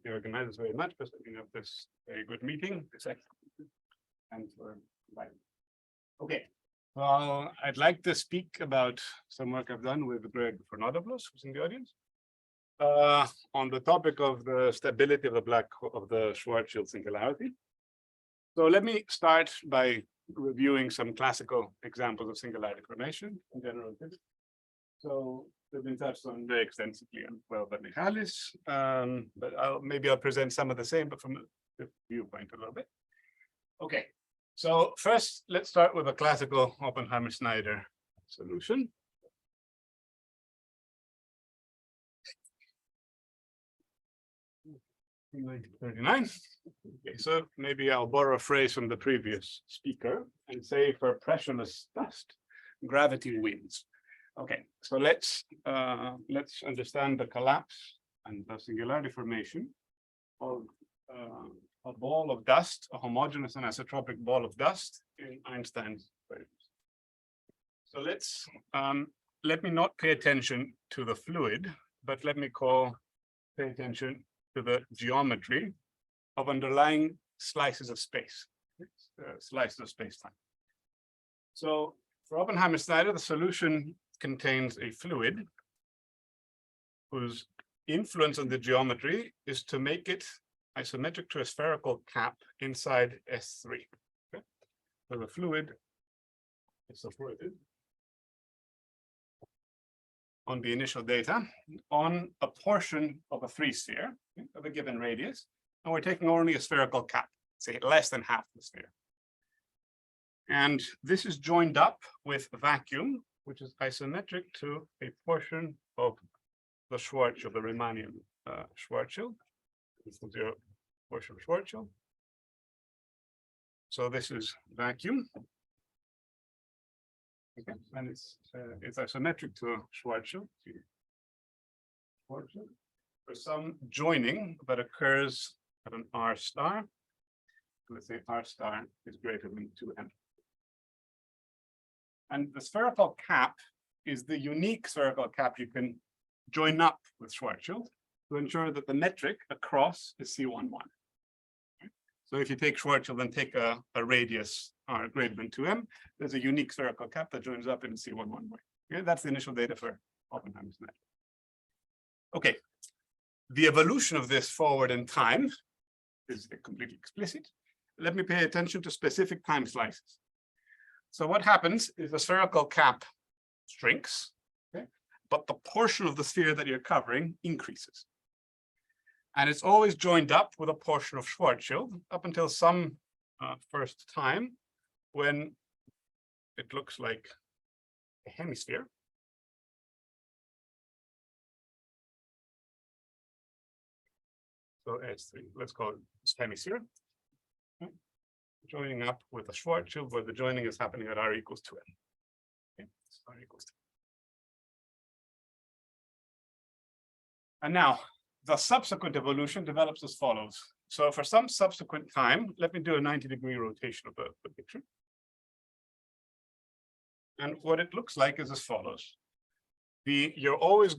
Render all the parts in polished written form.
the organizers very much for setting up this very good meeting, and for inviting. Okay, well, I'd like to speak about some work I've done with Greg Fernandopoulos, who's in the audience, on the topic of the stability of the Schwarzschild singularity. So let me start by reviewing some classical examples of singularity formation in general physics. So they've been touched on very extensively on Michaelis, but maybe I'll present some of the same, but from a different viewpoint a little bit. Okay, so first let's start with a classical Oppenheimer-Snyder solution. Okay, so maybe I'll borrow a phrase from the previous speaker and say for pressureless dust, gravity wins. Okay, so let's understand the collapse and the singularity formation of a ball of dust, a homogeneous and isotropic ball of dust in Einstein's equations. So let me not pay attention to the fluid, but let me pay attention to the geometry of underlying slices of space, slices of space-time. So for Oppenheimer-Snyder, the solution contains a fluid whose influence on the geometry is to make it isometric to a spherical cap inside S3. Okay? So the fluid is supported on the initial data on a portion of a 3-sphere of a given radius, and we're taking only a spherical cap, say less than half the sphere. And this is joined up with a vacuum, which is isometric to a portion of the Schwarzschild, the Riemannian Schwarzschild. This is the portion of Schwarzschild. So this is vacuum. Okay. And it's isometric to Schwarzschild. There's some joining that occurs at an R star. Let's say R star is greater than 2m. And the spherical cap is the unique spherical cap you can join up with Schwarzschild to ensure that the metric across is C11. So if you take Schwarzschild and take a radius R greater than 2m, there's a unique spherical cap that joins up in C11 way. Okay, that's the initial data for Oppenheimer-Snyder. Okay, the evolution of this forward in time is completely explicit. Let me pay attention to specific time slices. So what happens is the spherical cap shrinks, okay, but the portion of the sphere that you're covering increases. And it's always joined up with a portion of Schwarzschild up until some first time when it looks like a hemisphere. So S3, let's call it hemisphere. Okay. Joining up with a Schwarzschild where the joining is happening at R equals 2m. Okay. So R equals 2. And now the subsequent evolution develops as follows. So for some subsequent time, let me do a 90-degree rotation of the picture. And what it looks like is as follows. You always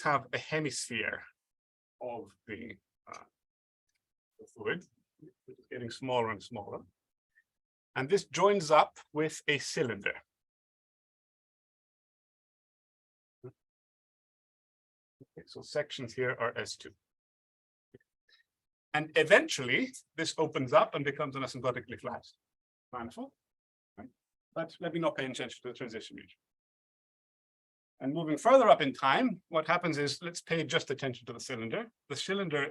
have a hemisphere of the fluid, which is getting smaller and smaller. And this joins up with a cylinder. Okay, so sections here are S2. And eventually, this opens up and becomes an asymptotically flat manifold. Right? But let me not pay attention to the transition region. And moving further up in time, what happens is, let's pay just attention to the cylinder. The cylinder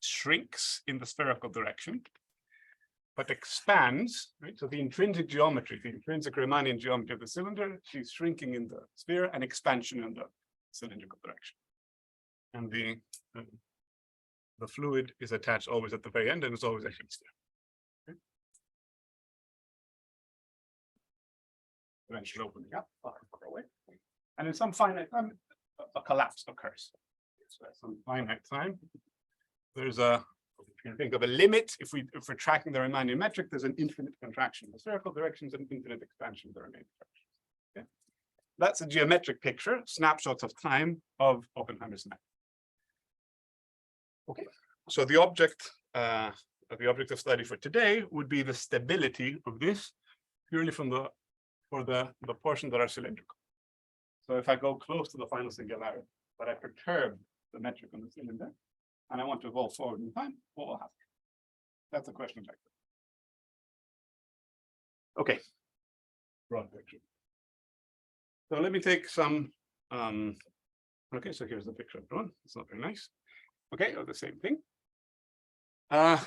shrinks in the spherical direction, but expands, right? So the intrinsic geometry, the intrinsic Riemannian geometry of the cylinder, she's shrinking in the sphere and expansion in the cylindrical direction. And the fluid is attached always at the very end, and it's always a hemisphere. Okay. Eventually opening up far away. And in some finite time, a collapse occurs. So at some finite time, there's you can think of a limit. If we're tracking the Riemannian metric, there's an infinite contraction in the spherical directions and infinite expansion of the remaining directions. Okay? That's a geometric picture, snapshots of time of Oppenheimer's net. Okay. so the object of study for today would be the stability of this purely from the portions that are cylindrical. So if I go close to the final singularity, but I perturb the metric on the cylinder, and I want to evolve forward in time, what will happen? That's the question vector. Okay, broad picture. So let me take some. Okay, so here's the picture of drawn. It's not very nice. Okay, the same thing. And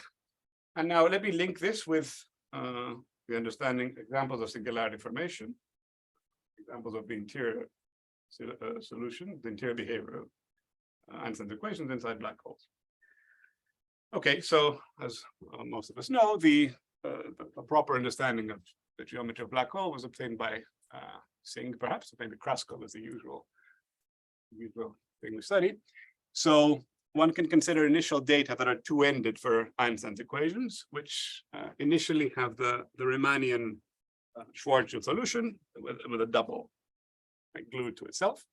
now let me link this with the understanding examples of singularity formation, examples of the interior solution, the interior behavior of Einstein's equations inside black holes. Okay, so as most of us know, the proper understanding of the geometry of black hole was obtained by Singh, perhaps. Maybe Kraskov is the usual thing we studied. So one can consider initial data that are two-ended for Einstein's equations, which initially have the Riemannian Schwarzschild solution with a double glued to itself.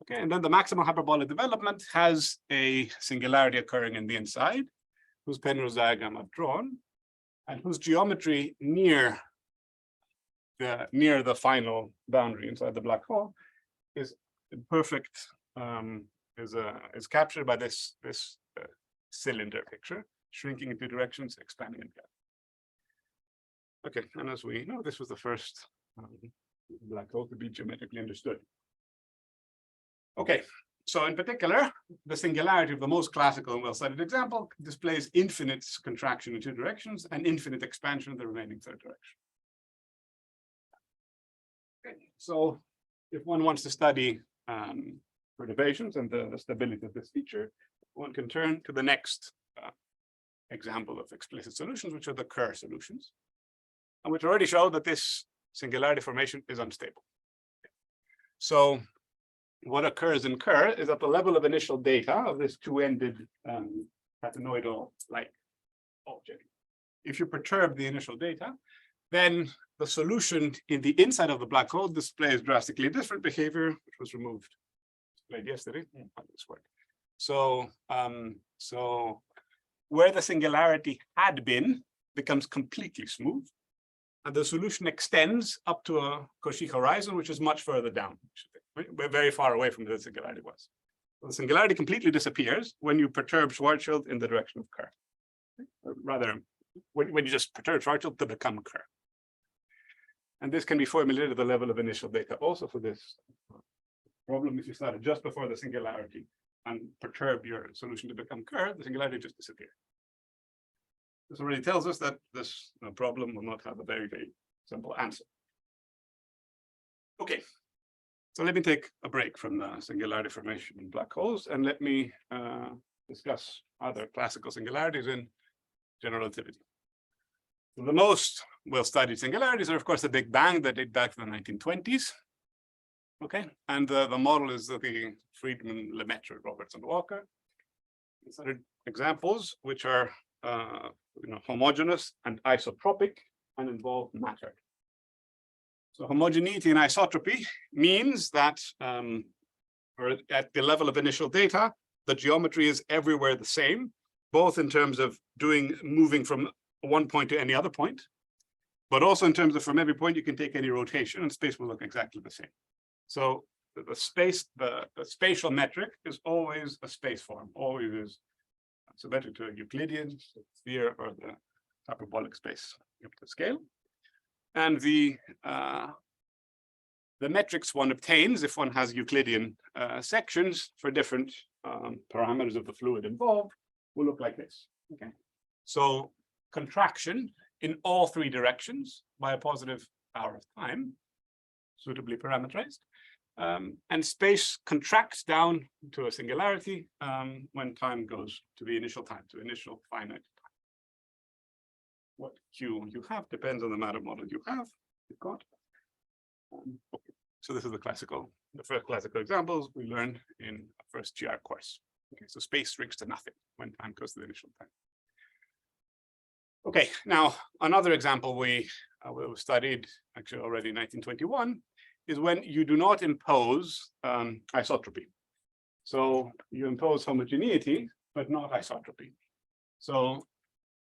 Okay, and then the maximal hyperbolic development has a singularity occurring in the inside, whose Penrose diagram I've drawn, and whose geometry near the final boundary inside the black hole is perfect. Is captured by this cylinder picture, shrinking in two directions, expanding in gap. Okay, and as we know, this was the first black hole to be geometrically understood. Okay, so in particular, the singularity of the most classical and well-studied example displays infinite contraction in two directions and infinite expansion in the remaining third direction. Okay, so if one wants to study perturbations and the stability of this feature, one can turn to the next example of explicit solutions, which are the Kerr solutions, and which already show that this singularity formation is unstable. So what occurs in Kerr is at the level of initial data of this two-ended catenoidal-like object. If you perturb the initial data, then the solution in the inside of the black hole displays drastically different behavior, which was removed yesterday. How does this work? So, so where the singularity had been becomes completely smooth, and the solution extends up to a Cauchy horizon, which is much further down. We're very far away from where the singularity was. So the singularity completely disappears when you perturb Schwarzschild in the direction of Kerr. Rather, when you just perturb Schwarzschild to become Kerr. And this can be formulated at the level of initial data also for this problem. If you started just before the singularity and perturb your solution to become Kerr, the singularity just disappears. This already tells us that this problem will not have a very, very simple answer. Okay, so let me take a break from the singularity formation in black holes, and let me discuss other classical singularities in general relativity. So the most well-studied singularities are, of course, the Big Bang that date back to the 1920s. Okay, and the model is the Friedman, Lemaitre, Robertson, Walker. These are examples which are homogeneous and isotropic and involve matter. So homogeneity and isotropy means that or at the level of initial data, the geometry is everywhere the same, both in terms of moving from one point to any other point, but also in terms of from every point you can take any rotation and space will look exactly the same. So the spatial metric is always a space form, always is symmetric to a Euclidean sphere or the hyperbolic space up to scale. And the metrics one obtains if one has Euclidean sections for different parameters of the fluid involved will look like this. Okay, so contraction in all three directions by a positive power of time, suitably parameterized. And space contracts down to a singularity when time goes to the initial time, to initial finite time. What Q you have depends on the matter model you've got. So this is the first classical examples we learned in our first GR course. Okay, so space shrinks to nothing when time goes to the initial time. Okay, now another example we studied actually already in 1921 is when you do not impose isotropy. So you impose homogeneity, but not isotropy. So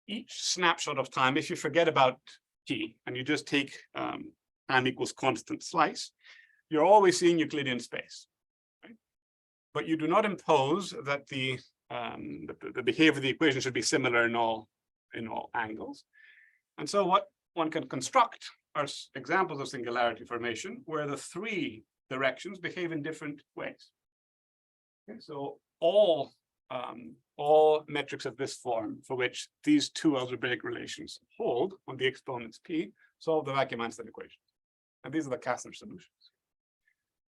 each snapshot of time, if you forget about t and you just take time equals constant slice, you're always seeing Euclidean space, right? But you do not impose that the behavior of the equation should be similar in all angles. And so what one can construct are examples of singularity formation where the three directions behave in different ways. Okay, so all metrics of this form for which these two algebraic relations hold on the exponents p solve the vacuum-Einstein equation. And these are the Kastner solutions.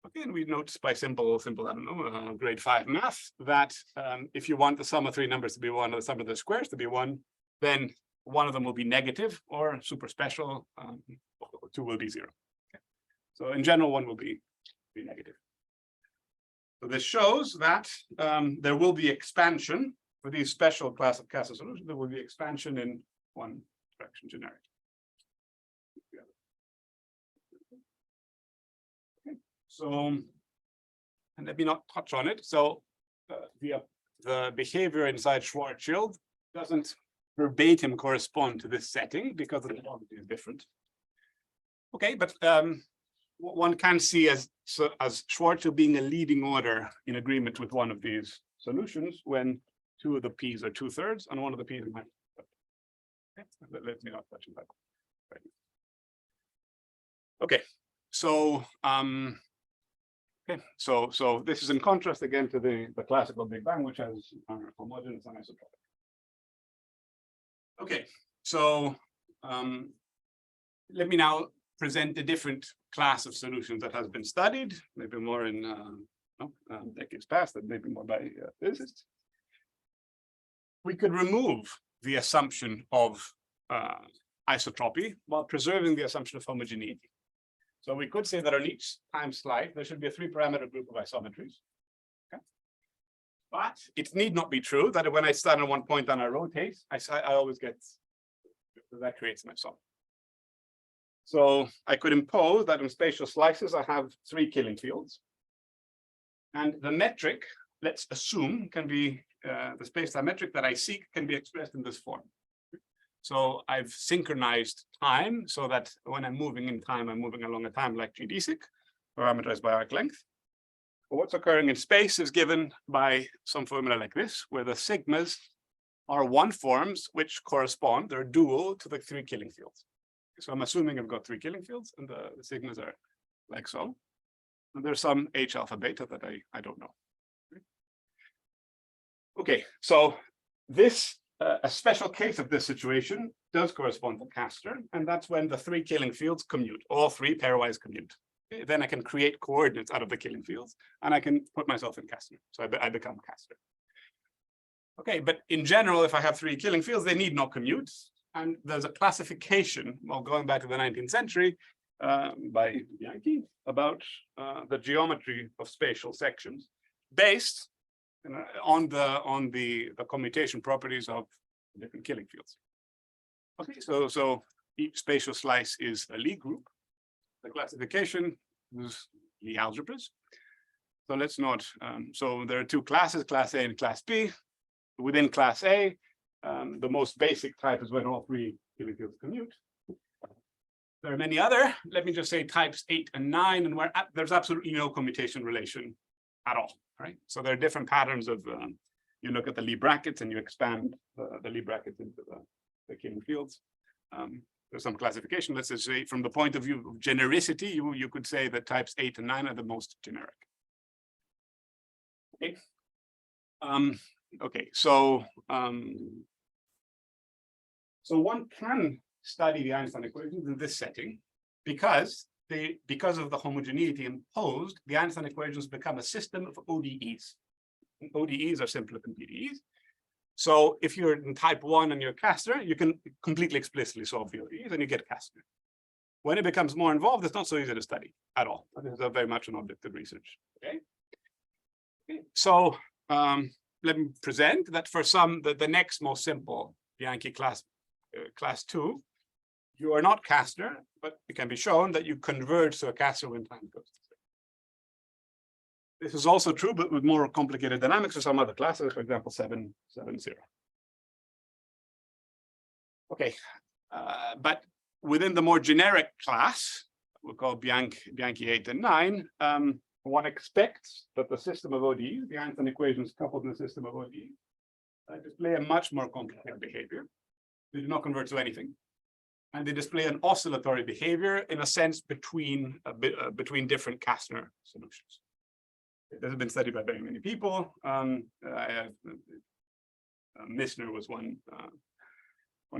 Okay, and we note by simple, I don't know, grade 5 math that if you want the sum of three numbers to be one, or the sum of the squares to be one, then one of them will be negative, or super special, two will be zero. Okay. So in general, one will be negative. So this shows that there will be expansion for these special class of Kastner solutions. There will be expansion in one direction, generic. Okay. So, and let me not touch on it. So the behavior inside Schwarzschild doesn't verbatim correspond to this setting because the topology is different. Okay, but what one can see as Schwarzschild being a leading order in agreement with one of these solutions when two of the p's are 2/3 and one of the p's is minus. Okay, let me not touch on that. Right. Okay, so so this is in contrast again to the classical Big Bang, which has homogeneous and isotropic. Okay, so let me now present a different class of solutions that has been studied, maybe more in decades past, and maybe more by physicists. We could remove the assumption of isotropy while preserving the assumption of homogeneity. So we could say that on each time slide, there should be a 3-parameter group of isometries. Okay. But it need not be true that when I start on one point and I rotate, I always get, that creates an isometry. So I could impose that in spatial slices, I have 3 killing fields. And the metric, let's assume, can be the space-time metric that I seek can be expressed in this form. So I've synchronized time so that when I'm moving in time, I'm moving along a time like geodesic, parameterized by arc length. But what's occurring in space is given by some formula like this, where the sigmas are one forms which correspond, they're dual to the 3 killing fields. So I'm assuming I've got 3 killing fields, and the sigmas are like so. And there's some H alpha beta that I don't know. Okay, so this a special case of this situation does correspond to Kastner, and that's when the 3 killing fields commute, all 3 pairwise commute. Okay, then I can create coordinates out of the killing fields, and I can put myself in Kastner. So I become Kastner. Okay, but in general, if I have 3 killing fields, they need not commute. And there's a classification, well, going back to the 19th century, by Bianchi about the geometry of spatial sections based on the commutation properties of different killing fields. Okay, so each spatial slice is a Lie group. The classification is Lie algebras. So let's note. So there are 2 classes, class A and class B. Within class A, the most basic type is when all 3 killing fields commute. There are many other, let me just say types 8 and 9, and where there's absolutely no commutation relation at all, right? So there are different patterns of, you look at the Lie brackets and you expand the Lie brackets into the killing fields. There's some classification. Let's just say from the point of view of genericity, you could say that types 8 and 9 are the most generic. Okay. Okay, so one can study the Einstein equations in this setting because of the homogeneity imposed, the Einstein equations become a system of ODEs. And ODEs are simpler than PDEs. So if you're in type 1 and you're Kastner, you can completely explicitly solve the ODEs and you get Kastner. When it becomes more involved, it's not so easy to study at all. This is very much an object of research. Okay. So let me present that for some, the next most simple Bianchi class 2, you are not Kastner, but it can be shown that you converge to a Kastner when time goes. This is also true, but with more complicated dynamics for some other classes, for example, 770. Okay, but within the more generic class, we'll call Bianchi 8 and 9, one expects that the system of ODEs, the Einstein equations coupled in the system of ODEs, display a much more complicated behavior. They do not convert to anything. And they display an oscillatory behavior in a sense between different Kastner solutions. This has been studied by very many people. Missner was one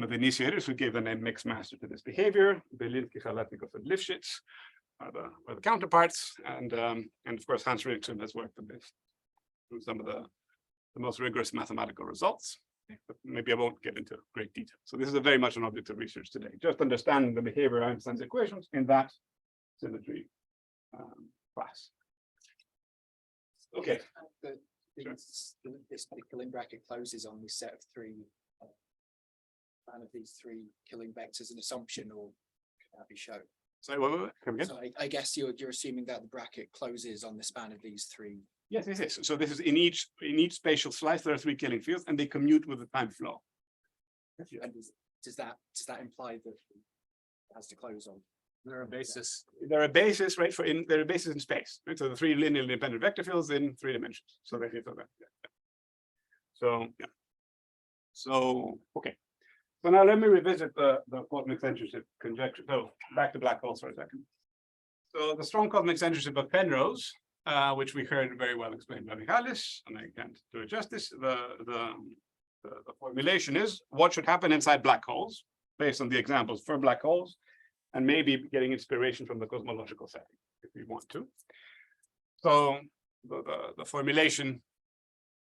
of the initiators who gave the name mixed master to this behavior. Belinsky, Khalatnikov, and Lifshitz are the counterparts, and of course Hans Richardson has worked on this through some of the most rigorous mathematical results. But maybe I won't get into great detail. So this is very much an object of research today, just understanding the behavior of Einstein's equations in that symmetry class. Okay. This killing bracket closes on this set of three. Of these three killing vectors an assumption, or can that be shown? Sorry, wait. Come again? So I guess you're assuming that the bracket closes on the span of these three. Yes. So this is in each spatial slice there are three killing fields, and they commute with the time flow. And does that imply that it has to close on? They're a basis. They're a basis, right? They're a basis in space, right? So the three linearly independent vector fields in 3 dimensions. So they feel that. Yeah. So yeah. So okay. So now let me revisit the cosmic censorship conjecture. So back to black holes for a second. So the strong cosmic censorship of Penrose, which we heard very well explained by Michalis, and I can't do it justice. The formulation is what should happen inside black holes based on the examples for black holes, and maybe getting inspiration from the cosmological setting if we want to. So the formulation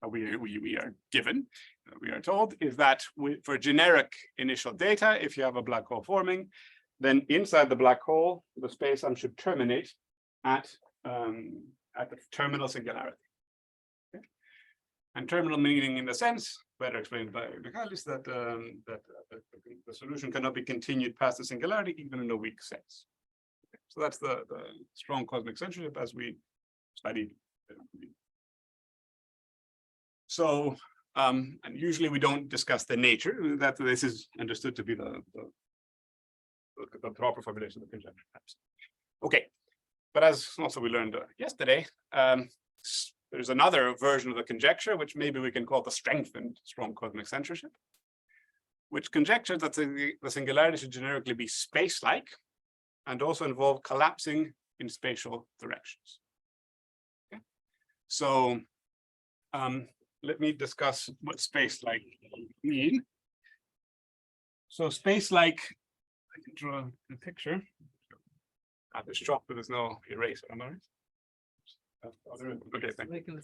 we are given, we are told, is that for generic initial data, if you have a black hole forming, then inside the black hole, the space-time should terminate at the terminal singularity. Okay? And terminal meaning, in the sense, better explained by Michalis, that the solution cannot be continued past the singularity, even in a weak sense. Okay? So that's the strong cosmic censorship as we studied. So, and usually we don't discuss the nature, that this is understood to be the proper formulation of the conjecture. Okay, but as also we learned yesterday, there's another version of the conjecture, which maybe we can call the strengthened strong cosmic censorship, which conjectures that the singularity should generically be space-like and also involve collapsing in spatial directions. Okay. So, let me discuss what space-like mean. So space-like, I can draw a picture. There's chalk, but there's no eraser, am I right? Okay, thank you.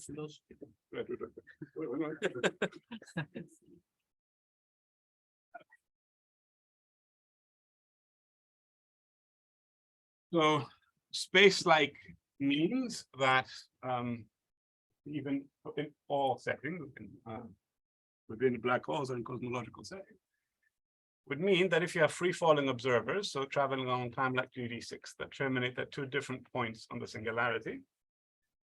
So space-like means that even in all settings, within black holes and cosmological settings, would mean that if you have free-falling observers, so traveling along time like GD6, that terminate at 2 different points on the singularity,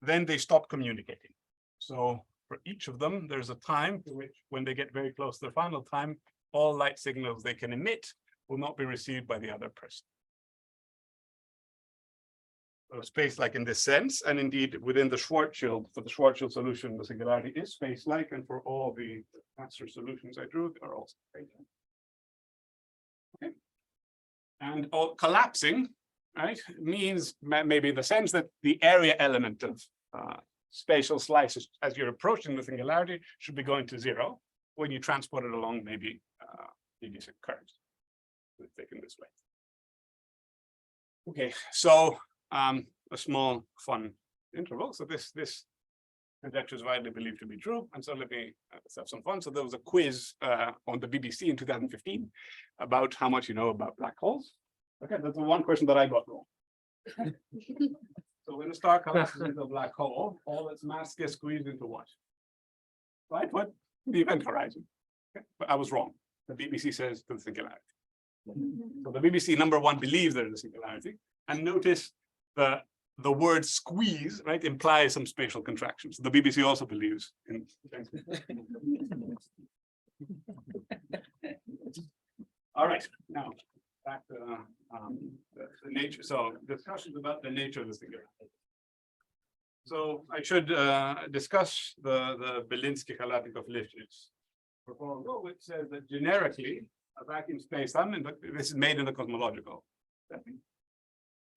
then they stop communicating. So for each of them, there's a time to which, when they get very close to the final time, all light signals they can emit will not be received by the other person. So space-like in this sense, and indeed within the Schwarzschild, for the Schwarzschild solution, the singularity is space-like, and for all the master solutions I drew are also space-like. Okay. And all collapsing, right, means maybe the sense that the area element of spatial slices as you're approaching the singularity should be going to 0 when you transport it along maybe these curves. Taken this way. Okay, so a small fun interval. So this conjecture is widely believed to be true, and so let me have some fun. So there was a quiz on the BBC in 2015 about how much you know about black holes. Okay, that's the one question that I got wrong. So when a star collapses into a black hole, all its mass gets squeezed into what? Right, what? The event horizon. Okay. But I was wrong. The BBC says to the singularity. So the BBC, number one, believes there is a singularity, and notice the the word squeeze, right, implies some spatial contractions. The BBC also believes in. All right, now back to the nature. So discussions about the nature of the singularity. So I should discuss the Belinsky-Khalatikov Lifshitz proposal, which says that generically a vacuum space-time, and this is made in the cosmological setting,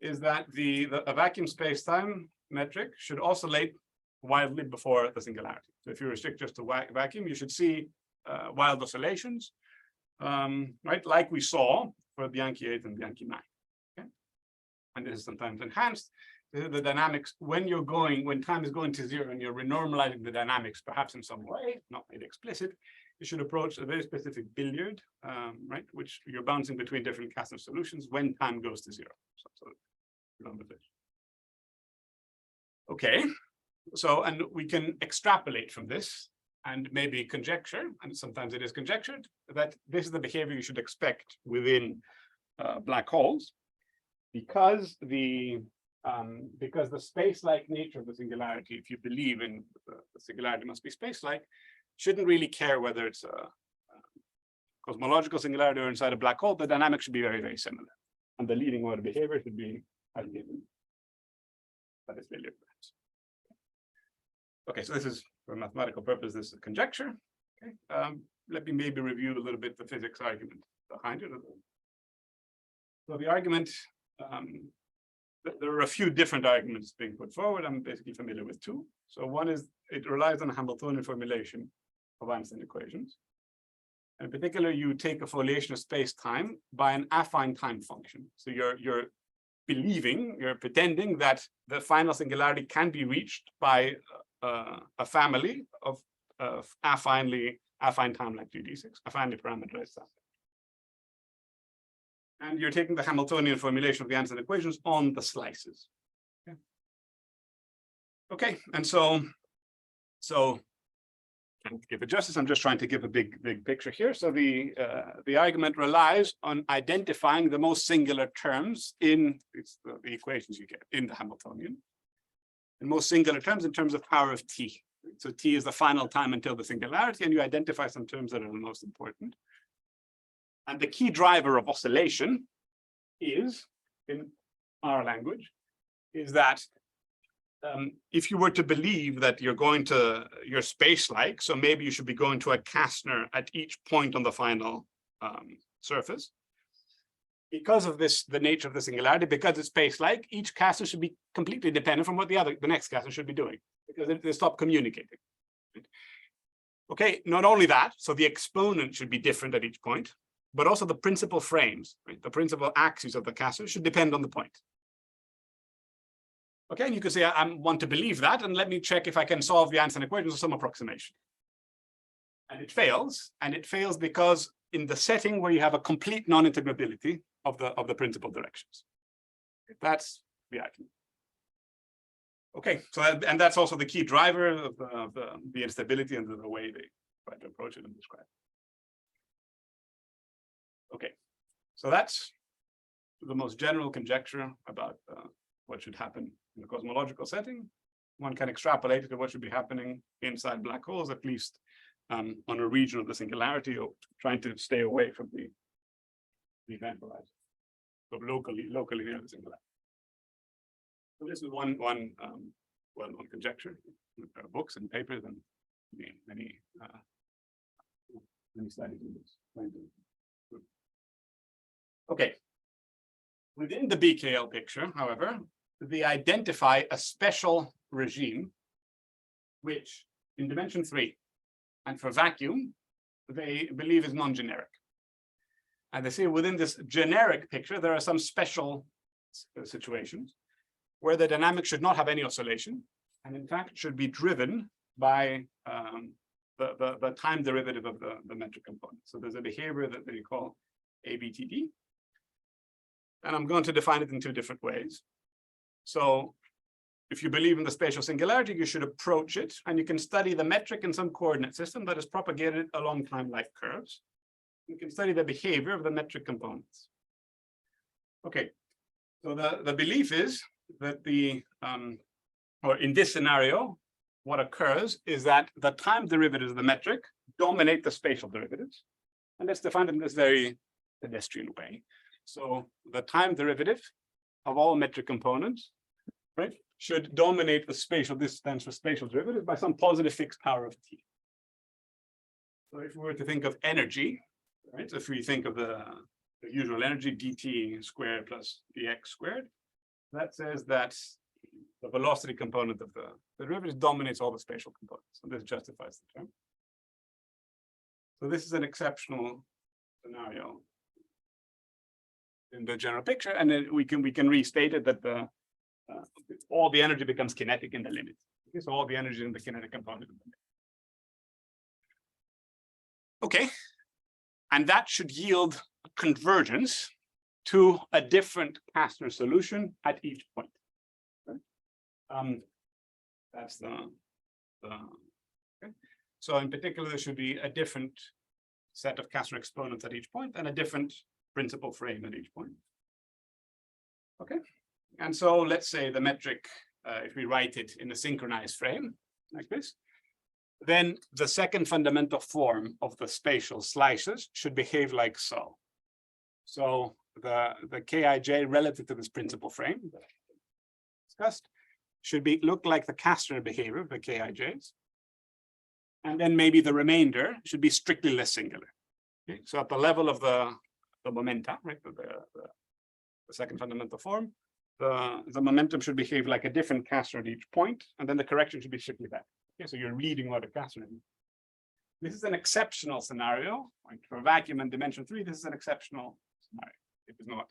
is that a vacuum space-time metric should oscillate wildly before the singularity. So if you restrict just to vacuum, you should see wild oscillations, right, like we saw for Bianchi 8 and Bianchi 9. Okay? And this is sometimes enhanced. The dynamics, when time is going to zero and you're renormalizing the dynamics, perhaps in some way, not made explicit, you should approach a very specific billiard, right, which you're bouncing between different Kassav solutions when time goes to zero. Okay, so, and we can extrapolate from this and maybe conjecture, and sometimes it is conjectured, that this is the behavior you should expect within black holes, because the space-like nature of the singularity, if you believe in the singularity must be space-like, shouldn't really care whether it's a cosmological singularity or inside a black hole. The dynamics should be very, very similar. And the leading order behavior should be as given. That is billiard brands. Okay, so this is for mathematical purpose, this is conjecture. Okay, let me maybe review a little bit the physics argument behind it. So the argument, there are a few different arguments being put forward. I'm basically familiar with two. So one is it relies on a Hamiltonian formulation of Einstein equations. In particular, you take a foliation of space-time by an affine time function. So you're pretending that the final singularity can be reached by a family of affine time like GD6, affinely parameterized stuff. And you're taking the Hamiltonian formulation of the Einstein equations on the slices. Okay, and so can't give it justice. I'm just trying to give a big picture here. So the argument relies on identifying the most singular terms in the equations you get in the Hamiltonian. And most singular terms in terms of power of t. So t is the final time until the singularity, and you identify some terms that are the most important. And the key driver of oscillation is, in our language, is that if you were to believe that you're space-like, so maybe you should be going to a Kastner at each point on the final surface. Because of this, the nature of the singularity, because it's space-like, each Kastner should be completely dependent from what the next Kastner should be doing, because they stop communicating. Right? Okay, not only that, so the exponent should be different at each point, but also the principal frames, right? The principal axes of the Kastner should depend on the point. Okay, and you could say, I want to believe that, and let me check if I can solve the Einstein equations with some approximation. And it fails because in the setting where you have a complete non-integrability of the principal directions. That's the argument. Okay, so and that's also the key driver of the instability and the way they try to approach it and describe it. Okay, so that's the most general conjecture about what should happen in the cosmological setting. One can extrapolate it to what should be happening inside black holes, at least on a region of the singularity, or trying to stay away from the event horizon, so locally near the singularity. So this is one well-known conjecture. There are books and papers and many studies in this. Okay. Within the BKL picture, however, they identify a special regime, which in dimension 3 and for vacuum, they believe is non-generic. And they say within this generic picture, there are some special situations where the dynamic should not have any oscillation, and in fact should be driven by the time derivative of the metric component. So there's a behavior that they call ABTD. And I'm going to define it in two different ways. So if you believe in the spatial singularity, you should approach it, and you can study the metric in some coordinate system that is propagated along time-like curves. You can study the behavior of the metric components. Okay, so the belief is that or in this scenario, what occurs is that the time derivatives of the metric dominate the spatial derivatives. And that's defined in this very pedestrian way. So the time derivative of all metric components, right, should dominate the spatial. This stands for spatial derivative by some positive fixed power of t. So if we were to think of energy, right, if we think of the usual energy dt squared plus dx squared, that says that the velocity component of the derivative dominates all the spatial components. And this justifies the term. So this is an exceptional scenario in the general picture, and then we can restate it that all the energy becomes kinetic in the limit. Okay, so all the energy in the kinetic component. Okay, and that should yield a convergence to a different Kastner solution at each point. Right? That's the okay. So in particular, there should be a different set of Kastner exponents at each point and a different principal frame at each point. Okay, and so let's say the metric, if we write it in a synchronized frame like this, then the second fundamental form of the spatial slices should behave like so. So the Kij relative to this principal frame that I discussed should look like the Kastner behavior of the Kij's. And then maybe the remainder should be strictly less singular. Okay? So at the level of the momenta, right, the second fundamental form, the momentum should behave like a different Kastner at each point, and then the correction should be strictly that. Okay, so you're reading what a Kastner is. This is an exceptional scenario. Like for vacuum and dimension 3, this is an exceptional scenario. It is not.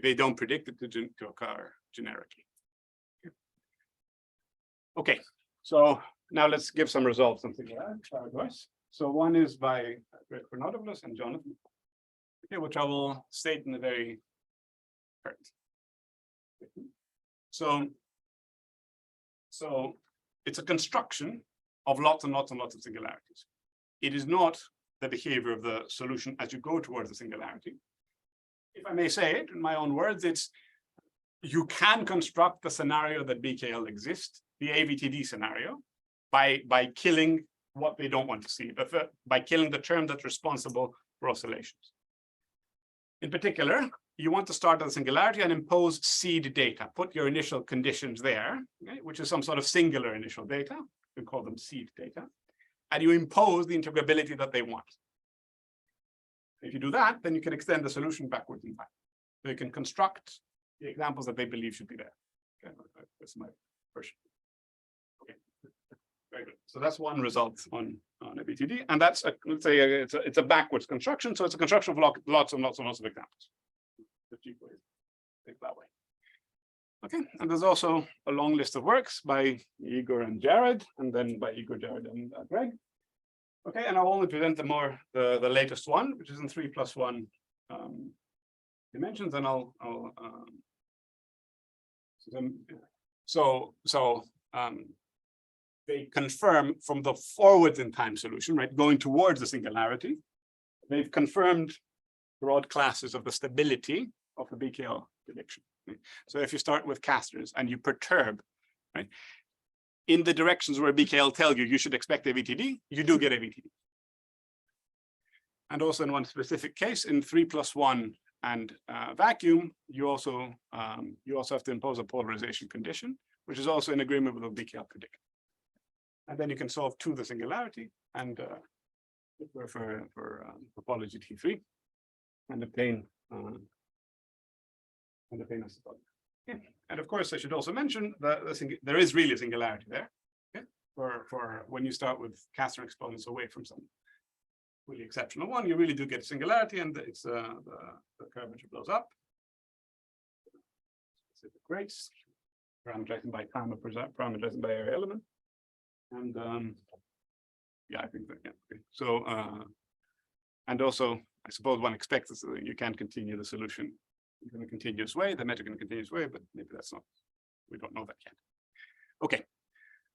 They don't predict it to occur generically. Okay, so now let's give some results. Something like that. So one is by Chronodopoulos and Jonathan, okay, which I will state in a very short. So it's a construction of lots and lots and lots of singularities. It is not the behavior of the solution as you go towards the singularity. If I may say it in my own words, it's you can construct the scenario that BKL exists, the AVTD scenario, by killing what they don't want to see, by killing the term that's responsible for oscillations. In particular, you want to start at the singularity and impose seed data. Put your initial conditions there, okay, which is some sort of singular initial data. We call them seed data. And you impose the integrability that they want. If you do that, then you can extend the solution backwards in time. So you can construct the examples that they believe should be there. Okay, that's my version. Okay, very good. So that's one result on AVTD, and that's let's say it's a backwards construction. So it's a construction of lots and lots and lots of examples. The cheap way, think that way. Okay, and there's also a long list of works by Igor and Jared, and then by Igor, Jared, and Greg. Okay, and I'll only present the latest one, which is in 3+1 dimensions, and they confirm from the forwards in time solution, right, going towards the singularity. They've confirmed broad classes of the stability of the BKL prediction. Right? So if you start with Kastners and you perturb, right, in the directions where BKL tell you should expect AVTD, you do get AVTD. And also in one specific case, in 3+1 and vacuum, you also have to impose a polarization condition, which is also in agreement with the BKL prediction. And then you can solve to the singularity and for topology T3 and obtain a symbolic. Okay. And of course, I should also mention that there is really a singularity there. Okay. For when you start with Kastner exponents away from some really exceptional one, you really do get a singularity, and it's the curvature blows up. Specific rates, parameterizing by time or parameterizing by area element. And yeah, I think that, yeah. Okay. So and also, I suppose one expects that you can continue the solution in a continuous way, the metric in a continuous way, but maybe that's not, we don't know that yet. Okay,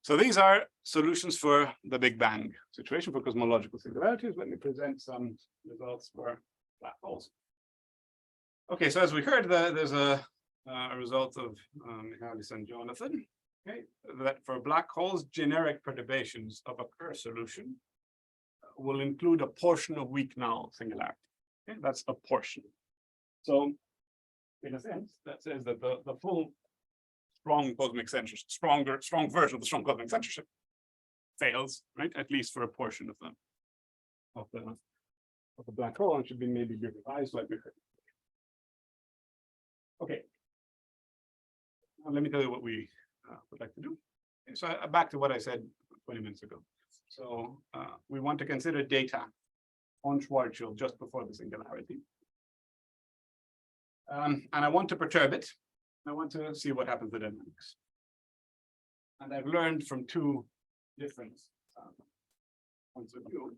so these are solutions for the Big Bang situation for cosmological singularities. Let me present some results for black holes. Okay, so as we heard, there's a a result of Michaelis and Jonathan. Okay, that for black holes, generic perturbations of a Kerr solution will include a portion of weak null singularity. Okay, that's a portion. So, in a sense, that says that the full strong cosmic censorship, strong version of the strong cosmic censorship fails, right? At least for a portion of them of the black hole, and should be maybe be revised like we heard. Okay. Now, let me tell you what we would like to do. Okay, so back to what I said 20 minutes ago. So we want to consider data on Schwarzschild just before the singularity. And I want to perturb it. I want to see what happens to dynamics. And I've learned from two different points of view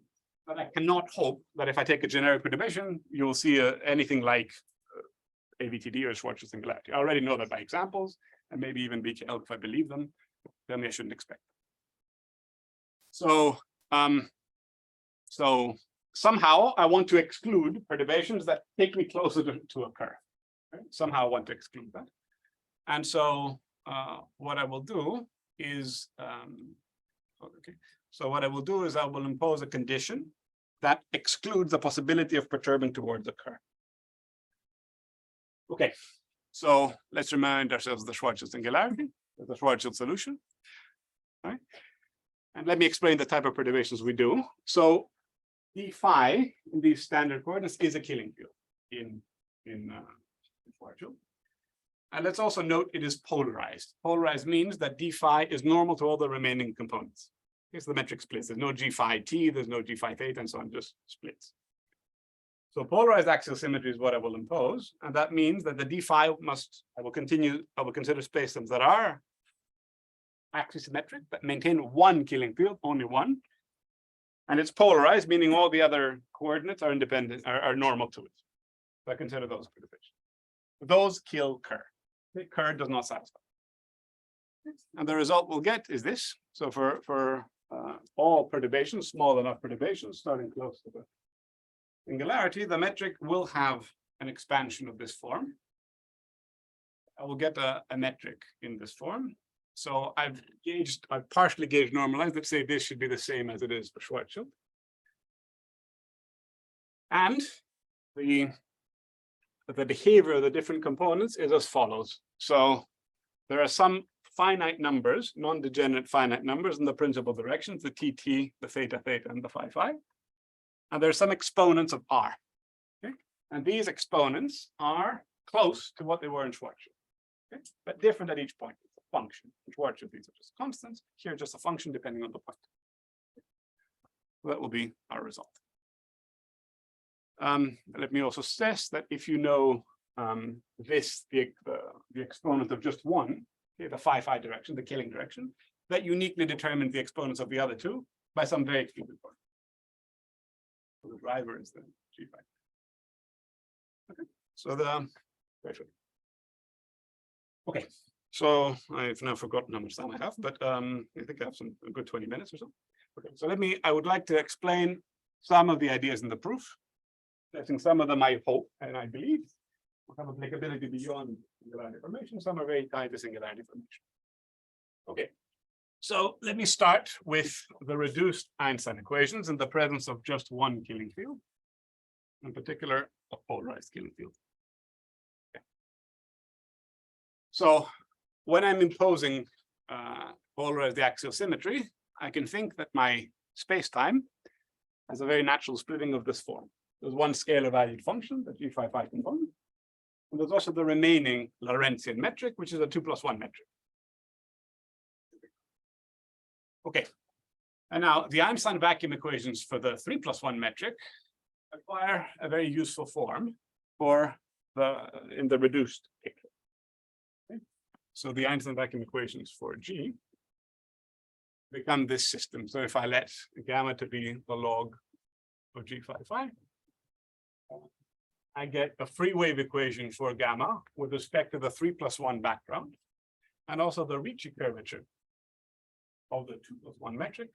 that I cannot hope that if I take a generic perturbation, you will see anything like AVTD or Schwarzschild singularity. I already know that by examples, and maybe even BKL if I believe them, then I shouldn't expect. So, so somehow I want to exclude perturbations that take me closer to a curve. Right? Somehow I want to exclude that. And so what I will do is, okay. So what I will do is I will impose a condition that excludes the possibility of perturbing towards a curve. Okay, so let's remind ourselves of the Schwarzschild singularity, the Schwarzschild solution. All right. And let me explain the type of perturbations we do. So d phi in these standard coordinates is a killing field in Schwarzschild. And let's also note it is polarized. Polarized means that d phi is normal to all the remaining components. Here's the metric splits. There's no g phi t, there's no g phi theta, and so on, just splits. So polarized axial symmetry is what I will impose, and that means that the d phi I will consider spacesystems that are axisymmetric, but maintain one killing field, only one. And it's polarized, meaning all the other coordinates are independent, are normal to it. So I consider those perturbations. Those kill Kerr. Kerr does not satisfy. And the result we'll get is this. So for all perturbations, small enough perturbations, starting close to the singularity, the metric will have an expansion of this form. I will get a metric in this form. So I've partially gauged normalized. Let's say this should be the same as it is for Schwarzschild. And the behavior of the different components is as follows. So there are some finite numbers, non-degenerate finite numbers in the principal directions, the TT, the theta, theta, and the phi, phi. And there are some exponents of R. Okay? And these exponents are close to what they were in Schwarzschild, okay? But different at each point. It's a function. In Schwarzschild, these are just constants. Here, just a function depending on the point. So that will be our result. Let me also stress that if you know the exponent of just one, okay, the phi phi direction, the killing direction, that uniquely determines the exponents of the other two by some very exclusive point. So the driver is the g phi. Okay, so okay, so I've now forgotten how much time I have, but I think I have a good 20 minutes or so. Okay, so I would like to explain some of the ideas in the proof. I think some of them I hope and I believe will have applicability beyond singularity formation. Some are very tied to singularity formation. Okay, so let me start with the reduced Einstein equations in the presence of just one killing field, in particular a polarized killing field. Okay. So when I'm imposing polarized axial symmetry, I can think that my space-time has a very natural splitting of this form. There's one scalar valued function, the g phi phi component. And there's also the remaining Lorentzian metric, which is a 2+1 metric. Okay. And now the Einstein vacuum equations for the 3+1 metric acquire a very useful form for in the reduced picture. Okay. So the Einstein vacuum equations for G become this system. So if I let gamma to be the log of g phi phi, I get a free wave equation for gamma with respect to the 3+1 background, and also the Ricci curvature of the 2+1 metric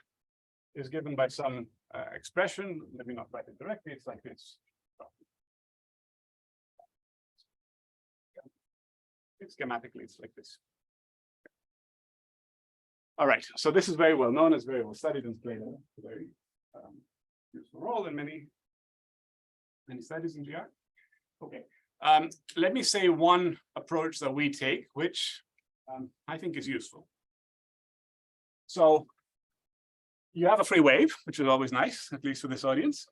is given by some expression. Let me not write it directly. It's like this. Schematically, it's like this. All right, so this is very well known, it's very well studied and played a very useful role in many studies in GR. Okay, let me say one approach that we take, which I think is useful. So you have a free wave, which is always nice, at least for this audience,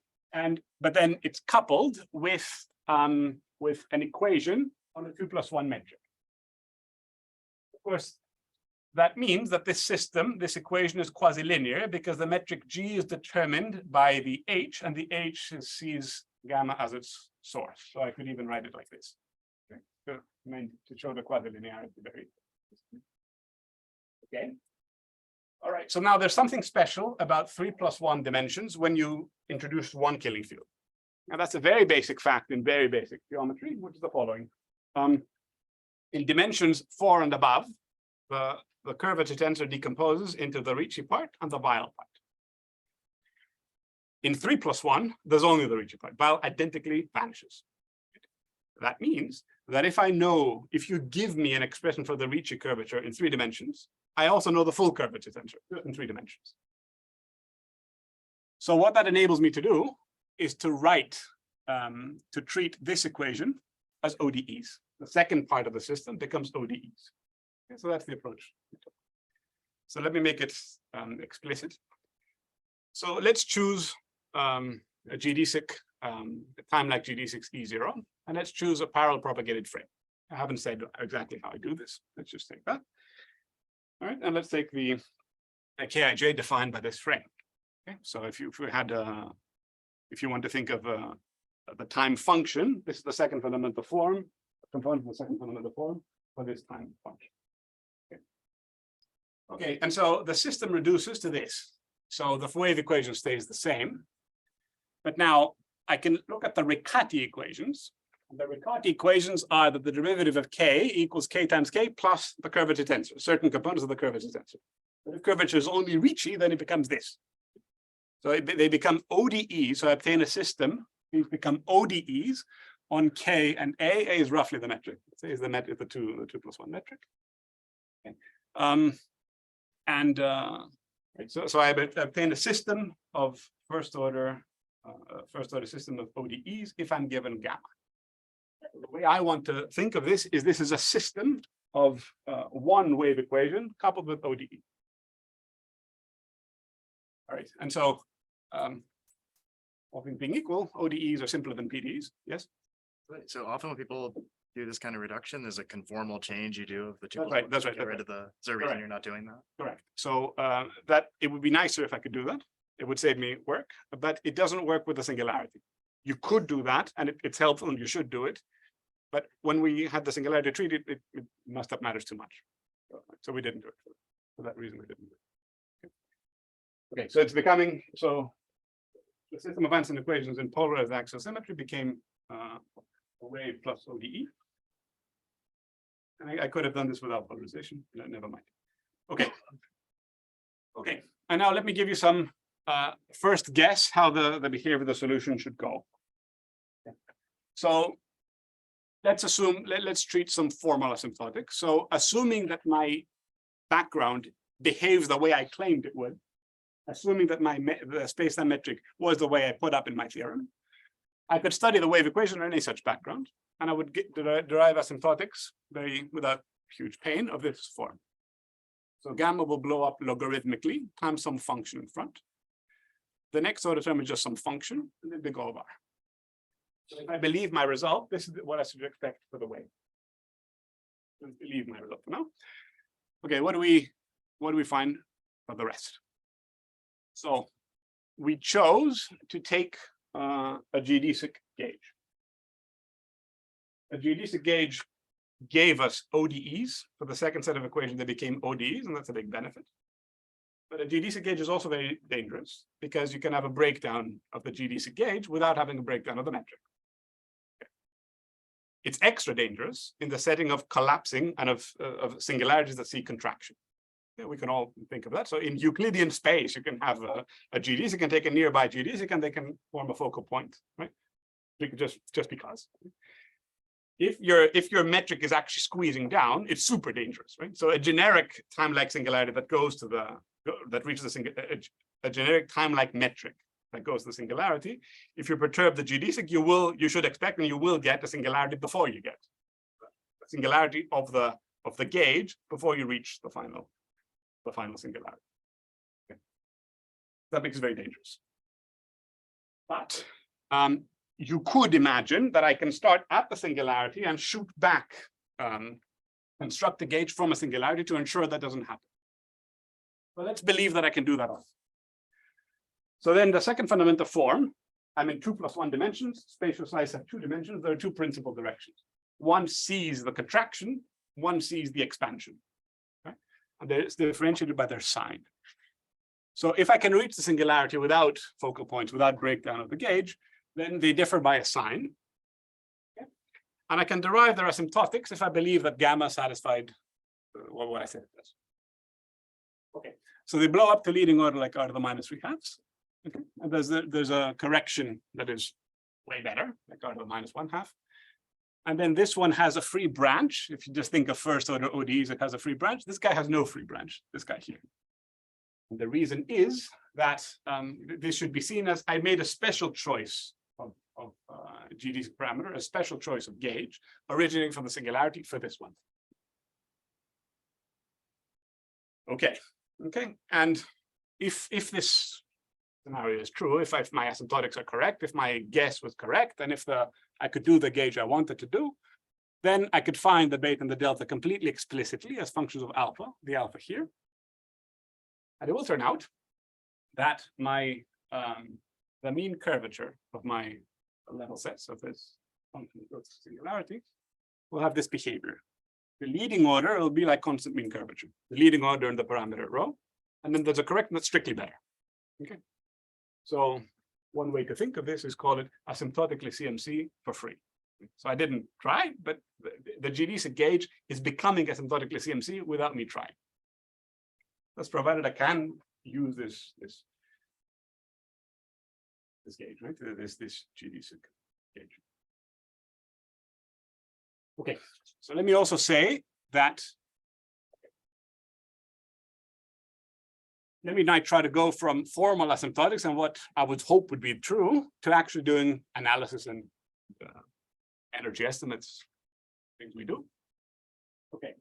but then it's coupled with an equation on a 2+1 metric. Of course, that means that this system, this equation is quasi-linear because the metric G is determined by the H, and the H sees gamma as its source. So I could even write it like this. Okay. To show the quasi-linearity very. Okay. All right. So now there's something special about 3+1 dimensions when you introduce one killing field. Now that's a very basic fact in very basic geometry, which is the following. In dimensions 4 and above, the curvature tensor decomposes into the Ricci part and the Weil part. In 3+1, there's only the Ricci part. Weil identically vanishes. That means that if you give me an expression for the Ricci curvature in 3 dimensions, I also know the full curvature tensor in 3 dimensions. So what that enables me to do is to treat this equation as ODEs. The second part of the system becomes ODEs. Okay, so that's the approach. So let me make it explicit. So let's choose a geodesic, a time like geodesic E0, and let's choose a parallel propagated frame. I haven't said exactly how I do this. Let's just take that. All right, and let's take the Kij defined by this frame. Okay, so if you want to think of the time function, this is the second fundamental form, component of the second fundamental form for this time function. Okay, and so the system reduces to this. So the wave equation stays the same. But now I can look at the Riccati equations. The Riccati equations are that the derivative of k equals k times k plus the curvature tensor, certain components of the curvature tensor. But if curvature is only Ricci, then it becomes this. So they become ODEs. So I obtain a system. These become ODEs on k and A. A is roughly the metric. A is the metric, the 2+1 metric. Okay. So I obtain a system of first order system of ODEs if I'm given gamma. The way I want to think of this is a system of one wave equation coupled with ODE. All right, and so all things being equal, ODEs are simpler than PDEs. Yes. So often when people do this kind of reduction, there's a conformal change you do of the two. That's right. That's right. Get rid of the. Is there a reason you're not doing that? Correct. So that it would be nicer if I could do that. It would save me work, but it doesn't work with the singularity. You could do that, and it's helpful, and you should do it. But when we had the singularity treated, it must have matters too much. So we didn't do it. For that reason, we didn't do it. Okay, so it's becoming so. The system of Anson equations in polarized axial symmetry became a wave plus ODE. And I could have done this without polarization. No, never mind. Okay. Okay. And now let me give you some first guess how the behavior of the solution should go. Okay. So let's assume, let's treat some formal asymptotic. So assuming that my background behaves the way I claimed it would, assuming that the space-time metric was the way I put up in my theorem, I could study the wave equation or any such background, and I would derive asymptotics without huge pain of this form. So gamma will blow up logarithmically times some function in front. The next order term is just some function, and then big O of R. So if I believe my result, this is what I should expect for the wave. Let's believe my result for now. Okay, what do we find for the rest? So we chose to take a geodesic gauge. A geodesic gauge gave us ODEs. For the second set of equations, they became ODEs, and that's a big benefit. But a geodesic gauge is also very dangerous because you can have a breakdown of the geodesic gauge without having a breakdown of the metric. Okay. It's extra dangerous in the setting of collapsing and of singularities that see contraction. Yeah, we can all think of that. So in Euclidean space, you can have a geodesic and take a nearby geodesic, and they can form a focal point, right? Just because. if your metric is actually squeezing down, it's super dangerous, right? So a generic time-like singularity that goes to that reaches a generic time-like metric that goes to the singularity. If you perturb the geodesic, you should expect and you will get a singularity before you get the singularity of the gauge before you reach the final singularity. Okay. That makes it very dangerous. But you could imagine that I can start at the singularity and shoot back, construct a gauge from a singularity to ensure that doesn't happen. Well, let's believe that I can do that also. So then the second fundamental form, I'm in 2 + 1 dimensions. Spatial size have 2 dimensions. There are 2 principal directions. One sees the contraction, one sees the expansion. Okay? And it's differentiated by their sign. So if I can reach the singularity without focal points, without breakdown of the gauge, then they differ by a sign. Okay? And I can derive their asymptotics if I believe that gamma satisfied what I said. Okay, so they blow up to leading order like r to the -3/2. Okay, and there's a correction that is way better, like r to the -1/2. And then this one has a free branch. If you just think of first order ODEs, it has a free branch. This guy has no free branch, this guy here. And the reason is that this should be seen as I made a special choice of GD's parameter, a special choice of gauge originating from the singularity for this one. Okay, and if this scenario is true, if my asymptotics are correct, if my guess was correct, and if I could do the gauge I wanted to do, then I could find the beta and the delta completely explicitly as functions of alpha, the alpha here. And it will turn out that the mean curvature of my level sets of this function goes to singularity will have this behavior. The leading order will be like constant mean curvature, the leading order in the parameter row, and then there's a correction that's strictly better. Okay, so one way to think of this is call it asymptotically CMC for free. So I didn't try, but the geodesic gauge is becoming asymptotically CMC without me trying. That's provided I can use this gauge, right? This geodesic gauge. Okay, so let me also say that let me now try to go from formal asymptotics and what I would hope would be true to actually doing analysis and energy estimates, things we do. Okay,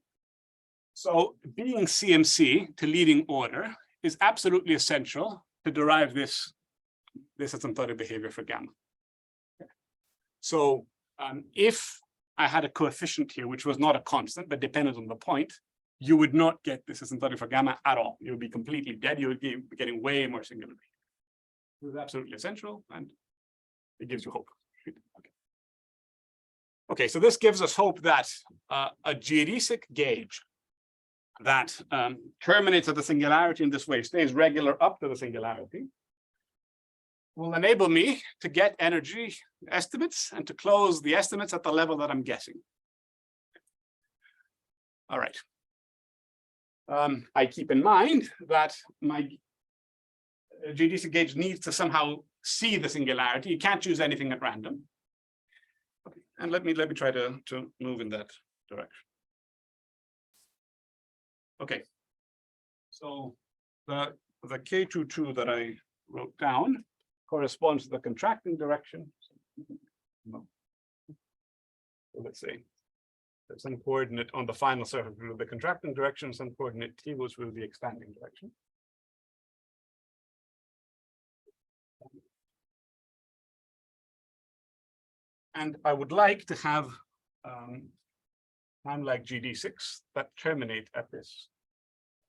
so being CMC to leading order is absolutely essential to derive this asymptotic behavior for gamma. Okay. So if I had a coefficient here, which was not a constant, but depended on the point, you would not get this asymptotic for gamma at all. You would be completely dead. You would be getting way more singular behavior. This is absolutely essential, and it gives you hope. Okay, so this gives us hope that a geodesic gauge that terminates at the singularity in this way, stays regular up to the singularity, will enable me to get energy estimates and to close the estimates at the level that I'm guessing. All right. I keep in mind that my geodesic gauge needs to somehow see the singularity. You can't choose anything at random. Okay. And let me try to move in that direction. Okay. So the K22 that I wrote down corresponds to the contracting direction. So let's say there's some coordinate on the final surface with the contracting direction, some coordinate t was with the expanding direction. And I would like to have time-like GD6 that terminate at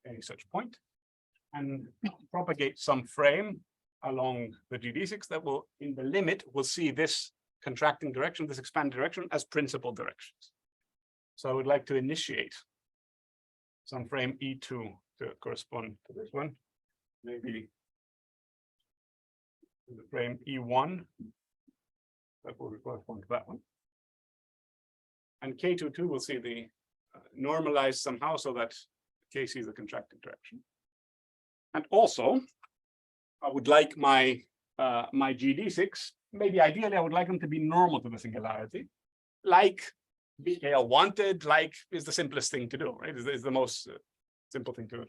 any such point and propagate some frame along the GD6 that will, in the limit, will see this contracting direction, this expanding direction as principal directions. So I would like to initiate some frame E2 to correspond to this one, maybe the frame E1 that will correspond to that one. And K22 will see the normalized somehow so that K sees the contracting direction. And also, I would like my GD6, maybe ideally I would like them to be normal to the singularity, like BKL wanted, like, is the simplest thing to do, right? Is the most simple thing to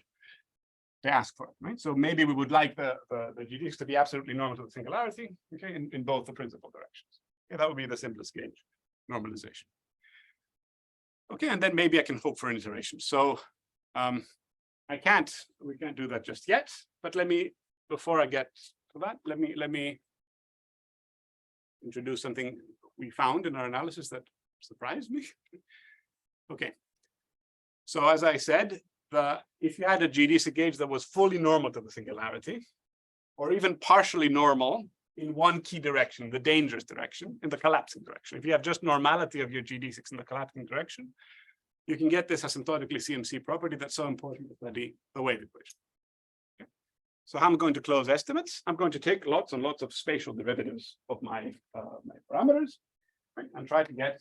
ask for, right? So maybe we would like the GDs to be absolutely normal to the singularity, okay, in both the principal directions. Yeah, that would be the simplest gauge normalization. Okay, and then maybe I can hope for an iteration. So we can't do that just yet, but before I get to that, let me introduce something we found in our analysis that surprised me. Okay, so as I said, if you had a GDC gauge that was fully normal to the singularity, or even partially normal in one key direction, the dangerous direction, in the collapsing direction, if you have just normality of your GD6 in the collapsing direction, you can get this asymptotically CMC property that's so important to study the wave equation. Okay. So how I'm going to close estimates, I'm going to take lots and lots of spatial derivatives of my parameters, right, and try to get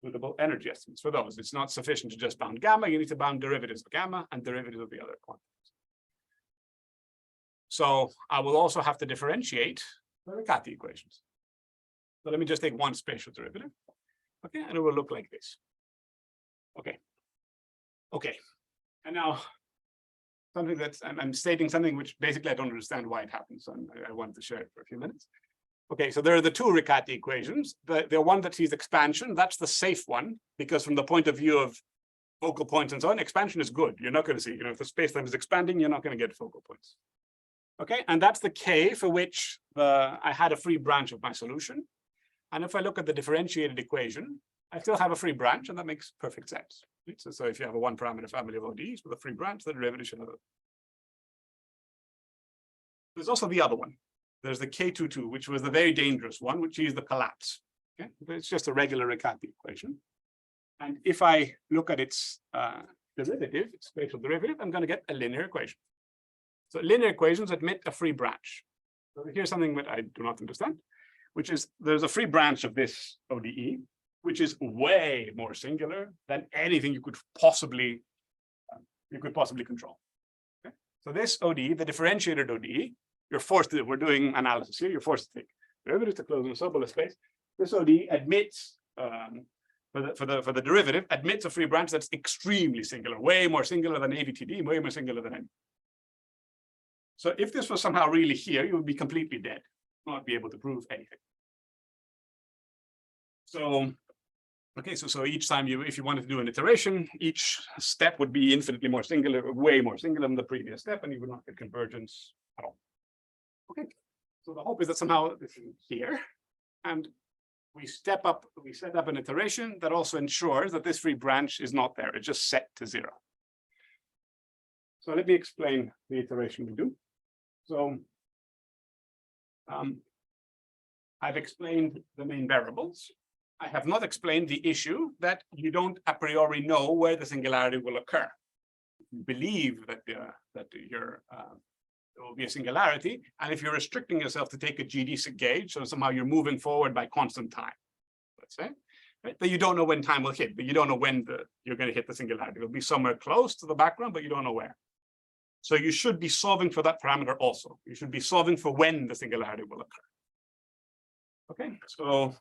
suitable energy estimates for those. It's not sufficient to just bound gamma, you need to bound derivatives of gamma and derivatives of the other quantities. So I will also have to differentiate the Riccati equations. So let me just take one spatial derivative, okay, and it will look like this. Okay, and now something that's, I'm stating something which basically I don't understand why it happens, so I wanted to share it for a few minutes. Okay, so there are the two Riccati equations. The one that sees expansion, that's the safe one, because from the point of view of focal points and so on, expansion is good. You're not going to see, if the space-time is expanding, you're not going to get focal points. Okay, and that's the K for which I had a free branch of my solution. And if I look at the differentiated equation, I still have a free branch, and that makes perfect sense. So if you have a one parameter family of ODEs with a free branch, the derivative should have a... There's also the other one. There's the K22, which was the very dangerous one, which is the collapse. Okay, it's just a regular Riccati equation. And if I look at its derivative, its spatial derivative, I'm going to get a linear equation. So linear equations admit a free branch. So here's something that I do not understand, which is there's a free branch of this ODE, which is way more singular than anything you could possibly control. Okay? So this ODE, the differentiated ODE, you're forced to, we're doing analysis here, you're forced to take derivatives to close in a subpolar space. This ODE admits, for the derivative, admits a free branch that's extremely singular, way more singular than AVTD, way more singular than any. So if this was somehow really here, you would be completely dead, not be able to prove anything. So, okay, so each time if you wanted to do an iteration, each step would be infinitely more singular, way more singular than the previous step, and you would not get convergence at all. Okay, so the hope is that somehow this is here, and we set up an iteration that also ensures that this free branch is not there, it's just set to 0. So let me explain the iteration we do. So I've explained the main variables. I have not explained the issue that you don't a priori know where the singularity will occur. You believe that there will be a singularity, and if you're restricting yourself to take a GD gauge, so somehow you're moving forward by constant time, let's say, right? That you don't know when time will hit, but you don't know when you're going to hit the singularity. It'll be somewhere close to the background, but you don't know where. So you should be solving for that parameter also. You should be solving for when the singularity will occur. Okay, so.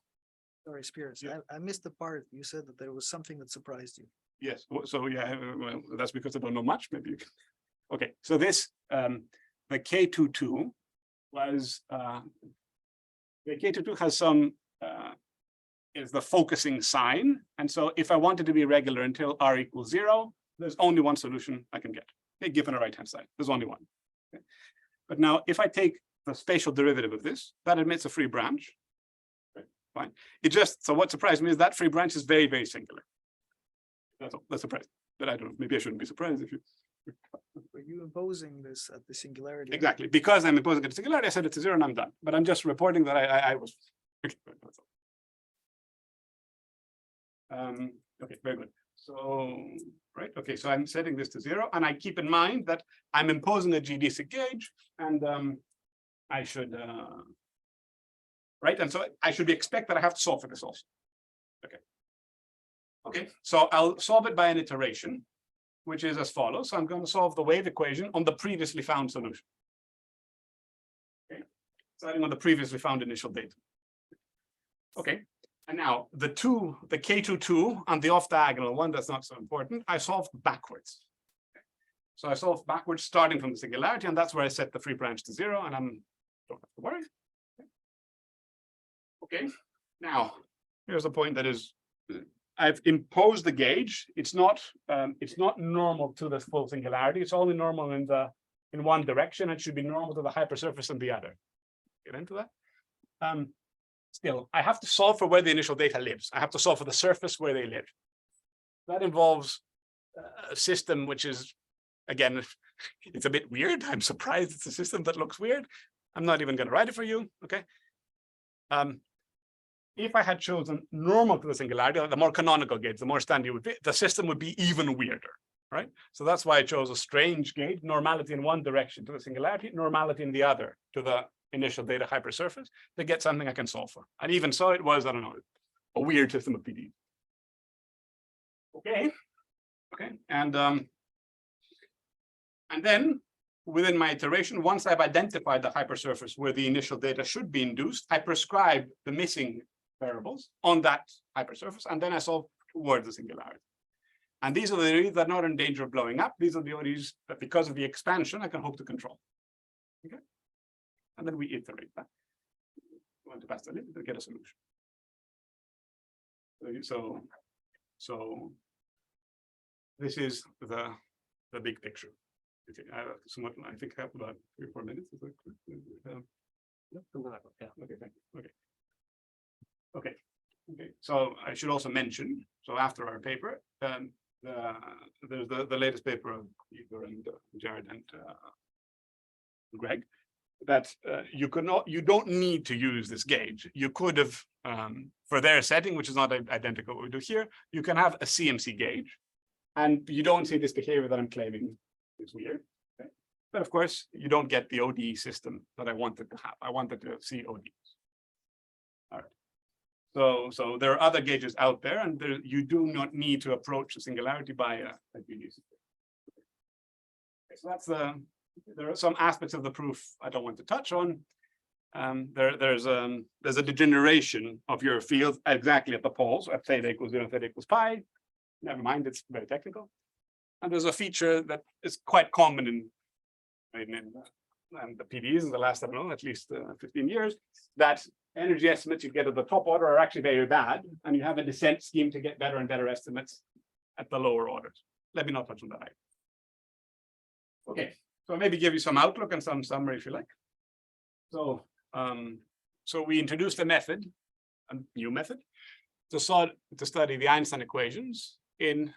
Sorry, Spyros, Yeah. I missed the part. You said that there was something that surprised you. Yes, so yeah, well, that's because I don't know much, maybe you can. Okay, so this, the K22 was, the K22 has some, is the focusing sign. And so if I wanted to be regular until R equals 0, there's only one solution I can get. Okay, given a right-hand side, there's only one. Okay. But now if I take the spatial derivative of this, that admits a free branch. Okay, fine. So what surprised me is that free branch is very, very singular. That's all. That's surprising. But I don't know, maybe I shouldn't be surprised if you. Were you imposing this at the singularity? Exactly, because I'm imposing it to singularity, I set it to 0 and I'm done. But I'm just reporting that I was. Okay, very good. So, right, okay, so I'm setting this to 0, and I keep in mind that I'm imposing a GD gauge, and I should, right, and so I should expect that I have to solve for this also. Okay. Okay, so I'll solve it by an iteration, which is as follows. So I'm going to solve the wave equation on the previously found solution. Okay, starting on the previously found initial data. Okay, And now the K22 on the off diagonal one, that's not so important. I solved backwards. So I solved backwards starting from the singularity, and that's where I set the free branch to 0, and don't have to worry. Okay, now here's a point that is, I've imposed the gauge. It's not normal to the full singularity. It's only normal in one direction. It should be normal to the hypersurface in the other. Get into that. Still, I have to solve for where the initial data lives. I have to solve for the surface where they live. That involves a system which is, again, it's a bit weird. I'm surprised it's a system that looks weird. I'm not even going to write it for you. Okay. If I had chosen normal to the singularity, the more canonical gauge, the more standard would be, the system would be even weirder, right? So that's why I chose a strange gauge, normality in one direction to the singularity, normality in the other to the initial data hypersurface, to get something I can solve for. And even so, it was, I don't know, a weird system of PDs. Okay, and then within my iteration, once I've identified the hypersurface where the initial data should be induced, I prescribe the missing variables on that hypersurface, and then I solve towards the singularity. And these are the ODEs that are not in danger of blowing up. These are the ODEs that, because of the expansion, I can hope to control. Okay, and then we iterate that. We want to pass the limit to get a solution. So this is the big picture. Okay, I think I have about 3 or 4 minutes. Yeah. Okay, thank you. Okay. So I should also mention, so after our paper, there's the latest paper of Igor and Jared and Greg, that you don't need to use this gauge. You could have, for their setting, which is not identical what we do here, you can have a CMC gauge, and you don't see this behavior that I'm claiming is weird. Okay? But of course, you don't get the ODE system that I wanted to have. I wanted to see ODEs. All right. So there are other gauges out there, and you do not need to approach the singularity by a PDE system. Okay, so that's there are some aspects of the proof I don't want to touch on. There's a degeneration of your field exactly at the poles at theta equals 0, theta equals pi. Never mind, it's very technical. And there's a feature that is quite common in the PDEs in the last, I don't know, at least 15 years, that energy estimates you get at the top order are actually very bad, and you have a descent scheme to get better and better estimates at the lower orders. Let me not touch on that either. Okay, so maybe give you some outlook and some summary if you like. So, so we introduced a method, a new method, to study the Einstein equations in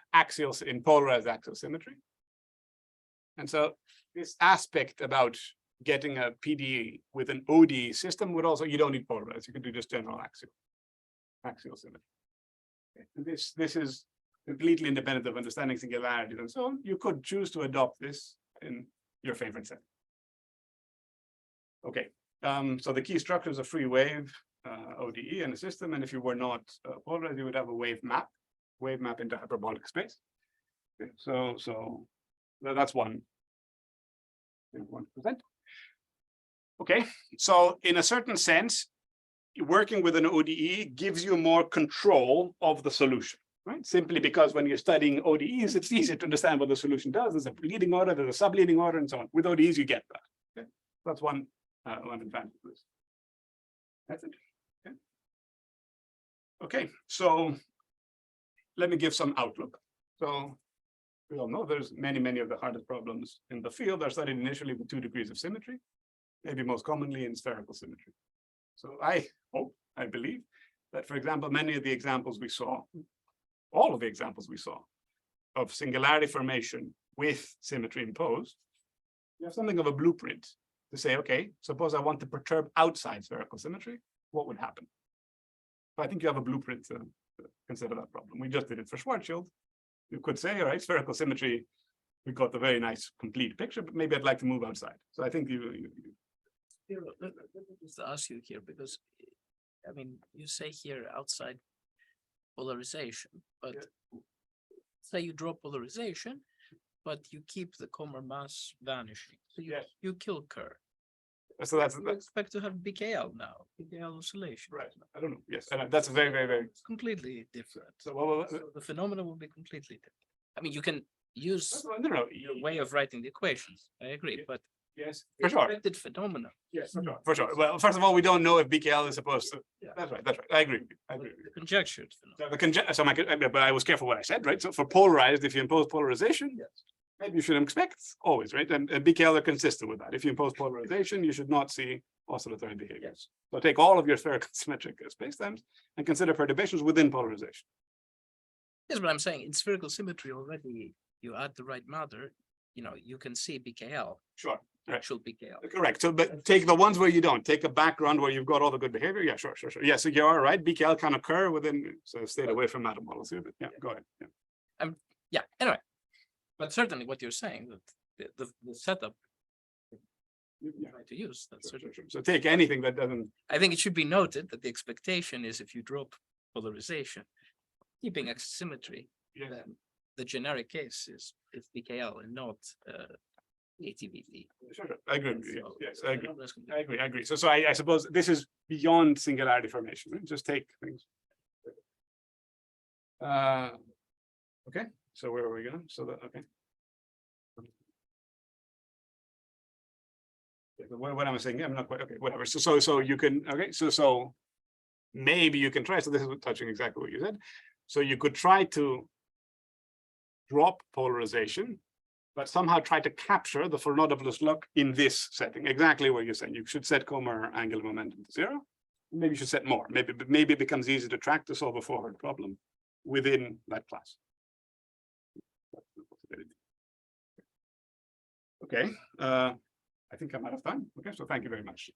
polarized axial symmetry. And so this aspect about getting a PDE with an ODE system would also, you don't need polarized, you can do just general axial symmetry. Okay. And this is completely independent of understanding singularities and so on. You could choose to adopt this in your favorite set. Okay, so the key structure is a free wave ODE in a system, and if you were not polarized, you would have a wave map into hyperbolic space. Okay. So that's one. 1%. Okay, so in a certain sense, working with an ODE gives you more control of the solution, right? Simply because when you're studying ODEs, it's easier to understand what the solution does. There's a leading order, there's a subleading order, and so on. With ODEs, you get that. Okay, that's one advantage of this. That's it. Okay, so let me give some outlook. So we all know there's many of the hardest problems in the field are studied initially with 2 degrees of symmetry, maybe most commonly in spherical symmetry. So I believe that, for example, many of the examples we saw, all of the examples we saw of singularity formation with symmetry imposed, you have something of a blueprint to say, okay, suppose I want to perturb outside spherical symmetry, what would happen? I think you have a blueprint to consider that problem. We just did it for Schwarzschild. You could say, all right, spherical symmetry, we got a very nice complete picture, but maybe I'd like to move outside. So I think Let me just ask you here, because I mean, you say here outside polarization, but say you drop polarization, but you keep the Kommer mass vanishing. So you kill Kerr. So that's, You expect to have BKL now, BKL oscillation. right. I don't know. Yes, and that's very, very, very. It's completely different. So, well, So the phenomena will be completely different. I mean, you can use no, your way of writing the equations. I agree, but yes, the for sure. expected phenomena. Yes, for sure. Well, first of all, we don't know if BKL is supposed to. Yeah. That's right. That's right. I agree. with you, I agree. with you. The conjectured phenomena. So but I was careful what I said, right? So for polarized, if you impose polarization, maybe you should expect always, right? And BKL are consistent with that. If you impose polarization, you should not see oscillatory behaviors. So take all of your spherical symmetric spacetimes and consider perturbations within polarization. Yes, but I'm saying in spherical symmetry already, you add the right matter, you can see BKL, Sure. Right. actual BKL. Correct. So, but take the ones where you don't. Take a background where you've got all the good behavior. Yeah, sure. Yeah, so you are right. BKL can occur within. So stay away from matter models here. But yeah, go ahead. Yeah. Yeah, anyway. But certainly what you're saying, that the setup Yeah. try to use, that's certainly. Sure. So take anything that doesn't. I think it should be noted that the expectation is if you drop polarization, keeping axisymmetry, Yeah. then the generic case is BKL and not ATVT. Sure. I agree. With you. So Yes, the I agree. phenomena is I agree. I agree. So I suppose this is beyond singularity formation. Right? Just take things. Okay. So where are we going? So that okay. What am I saying? I'm not quite okay. Whatever. So you can okay. So maybe you can try. So this is touching exactly what you said. So you could try to drop polarization, but somehow try to capture the Fernodopoulos look in this setting. Exactly what you're saying. You should set Kommer angular momentum to 0. Maybe you should set more. Maybe it becomes easy to track to solve a forward problem within that class. Okay. I think I'm out of time. Okay, so thank you very much.